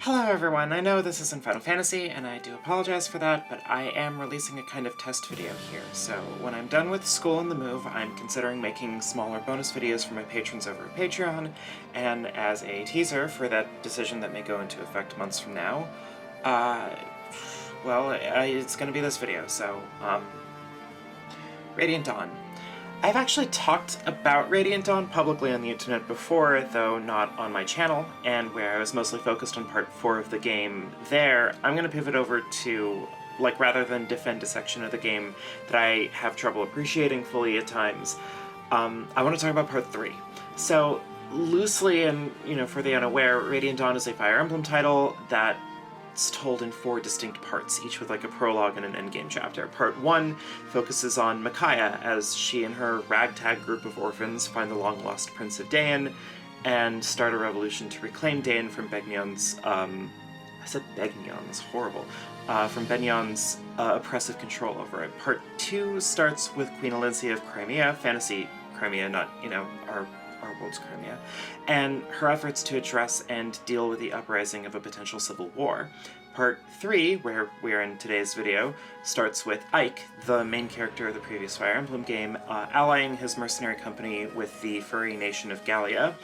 Hello everyone, I know this isn't Final Fantasy, and I do apologize for that, but I am releasing a kind of test video here, so when I'm done with school and the move, I'm considering making smaller bonus videos for my patrons over at Patreon, and as a teaser for that decision that may go into effect months from now, it's gonna be this video, so, Radiant Dawn. I've actually talked about Radiant Dawn publicly on the internet before, though not on my channel, and where I was mostly focused on part 4 of the game there, I'm going to pivot over to, rather than defend a section of the game that I have trouble appreciating fully at times, I want to talk about part 3. So, loosely and, for the unaware, Radiant Dawn is a Fire Emblem title that it's told in 4 distinct parts, each with a prologue and an endgame chapter. Part 1 focuses on Micaiah as she and her ragtag group of orphans find the long-lost Prince of Dayan and start a revolution to reclaim Dayan from Begnion's, from Begnion's oppressive control over it. Part 2 starts with Queen Elincia of Crimea, fantasy Crimea, not, our world's Crimea, and her efforts to address and deal with the uprising of a potential civil war. Part 3, where we're in today's video, starts with Ike, the main character of the previous Fire Emblem game, allying his mercenary company with the furry nation of Gallia,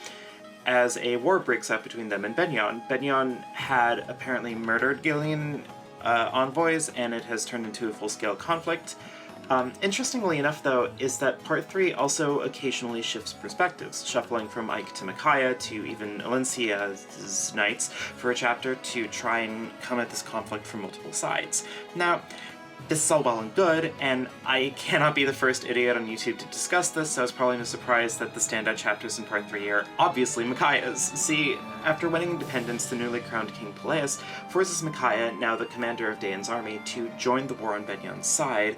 as a war breaks out between them and Begnion. Begnion had apparently murdered Gallian envoys, and it has turned into a full-scale conflict. Interestingly enough, though, is that Part 3 also occasionally shifts perspectives, shuffling from Ike to Micaiah to even Elincia's knights for a chapter to try and come at this conflict from multiple sides. Now, this is all well and good, and I cannot be the first idiot on YouTube to discuss this, so it's probably no surprise that the standout chapters in Part 3 are obviously Micaiah's. See, after winning independence, the newly crowned King Peleus forces Micaiah, now the commander of Dayan's army, to join the war on Begnion's side,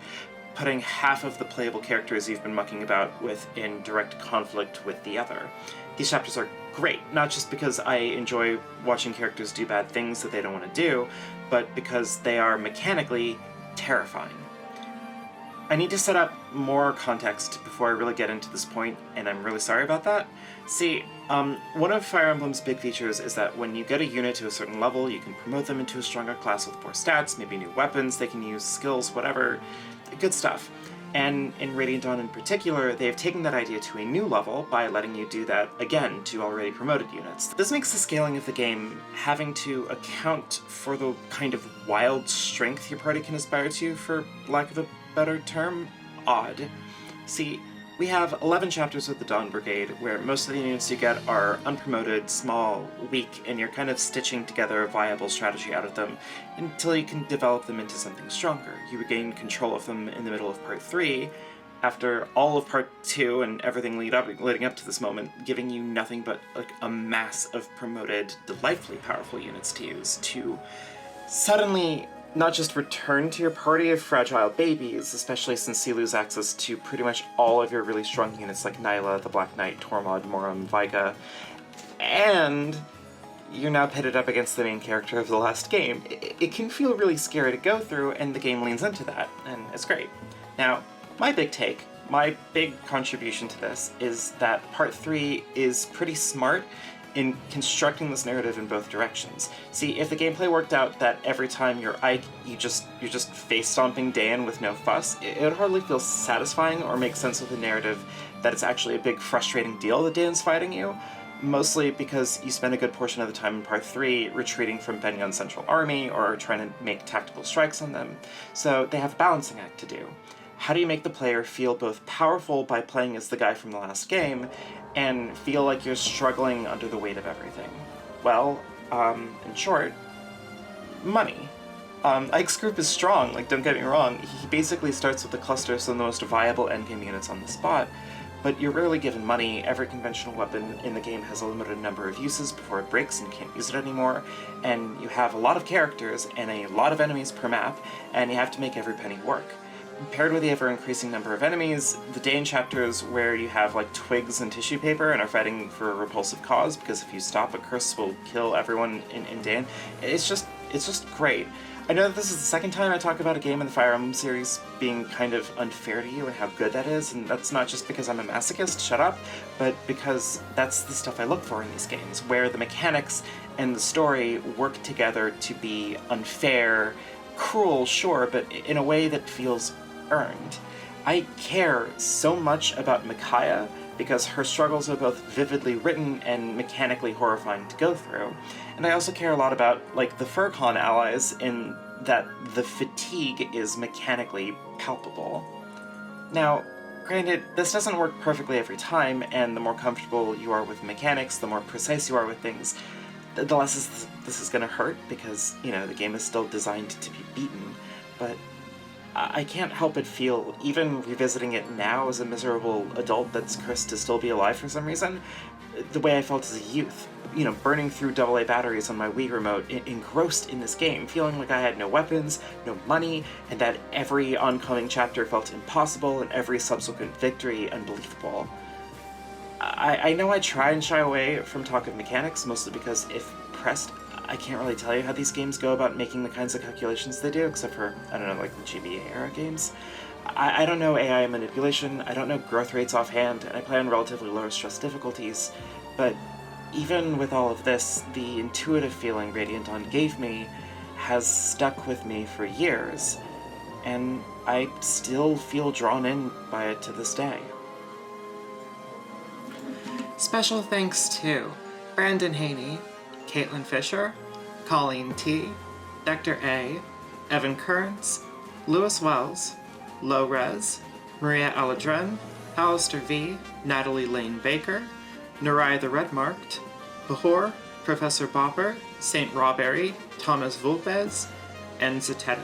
putting half of the playable characters you've been mucking about with in direct conflict with the other. These chapters are great, not just because I enjoy watching characters do bad things that they don't want to do, but because they are mechanically terrifying. I need to set up more context before I really get into this point, and I'm really sorry about that. See, one of Fire Emblem's big features is that when you get a unit to a certain level, you can promote them into a stronger class with more stats, maybe new weapons, they can use skills, whatever. Good stuff. And in Radiant Dawn in particular, they have taken that idea to a new level by letting you do that again to already promoted units. This makes the scaling of the game having to account for the kind of wild strength your party can aspire to, for lack of a better term, odd. See, we have 11 chapters with the Dawn Brigade, where most of the units you get are unpromoted, small, weak, and you're kind of stitching together a viable strategy out of them until you can develop them into something stronger. You regain control of them in the middle of Part 3, after all of Part 2 and everything leading up to this moment, giving you nothing but a mass of promoted, delightfully powerful units to use to suddenly not just return to your party of fragile babies, especially since you lose access to pretty much all of your really strong units like Nyla, the Black Knight, Tormod, Moram, Veiga, and you're now pitted up against the main character of the last game. It can feel really scary to go through, and the game leans into that, and it's great. Now, my big contribution to this is that Part 3 is pretty smart in constructing this narrative in both directions. See, if the gameplay worked out that every time you're Ike, you're just face-stomping Dayan with no fuss, it would hardly feel satisfying or make sense with the narrative that it's actually a big frustrating deal that Dayan's fighting you, mostly because you spend a good portion of the time in Part 3 retreating from Begnion's central army or trying to make tactical strikes on them, so they have a balancing act to do. How do you make the player feel both powerful by playing as the guy from the last game, and feel like you're struggling under the weight of everything? Well, in short, money. Ike's group is strong, don't get me wrong. He basically starts with the cluster of some of the most viable endgame units on the spot, but you're rarely given money. Every conventional weapon in the game has a limited number of uses before it breaks and you can't use it anymore, and you have a lot of characters and a lot of enemies per map, and you have to make every penny work. Paired with the ever-increasing number of enemies, the Dayan chapters where you have twigs and tissue paper and are fighting for a repulsive cause, because if you stop, a curse will kill everyone in Dayan. It's just great. I know that this is the second time I talk about a game in the Fire Emblem series being kind of unfair to you and how good that is, and that's not just because I'm a masochist, shut up, but because that's the stuff I look for in these games, where the mechanics and the story work together to be unfair, cruel, sure, but in a way that feels earned. I care so much about Micaiah because her struggles are both vividly written and mechanically horrifying to go through. And I also care a lot about, like, the FurCon allies in that the fatigue is mechanically palpable. Now, granted, this doesn't work perfectly every time, and the more comfortable you are with mechanics, the more precise you are with things, the less this is gonna hurt, because, you know, the game is still designed to be beaten, but I can't help but feel, even revisiting it now as a miserable adult that's cursed to still be alive for some reason, the way I felt as a youth. You know, burning through AA batteries on my Wii remote, engrossed in this game, feeling like I had no weapons, no money, and that every oncoming chapter felt impossible and every subsequent victory unbelievable. I know I try and shy away from talk of mechanics, mostly because if pressed, I can't really tell you how these games go about making the kinds of calculations they do, except for, I don't know, like the GBA-era games. I don't know AI manipulation, I don't know growth rates offhand, and I play on relatively low stress difficulties, but even with all of this, the intuitive feeling Radiant Dawn gave me has stuck with me for years, and I still feel drawn in by it to this day. Special thanks to Brandon Haney, Caitlin Fisher, Colleen T, Dr. A, Evan Kearns, Lewis Wells, Low Res, Maria Aladren, Alistair V, Natalie Lane Baker, Narai the Redmarked, Bahor, Professor Bopper, St. Rawberry, Thomas Vulpez, and Zetetic.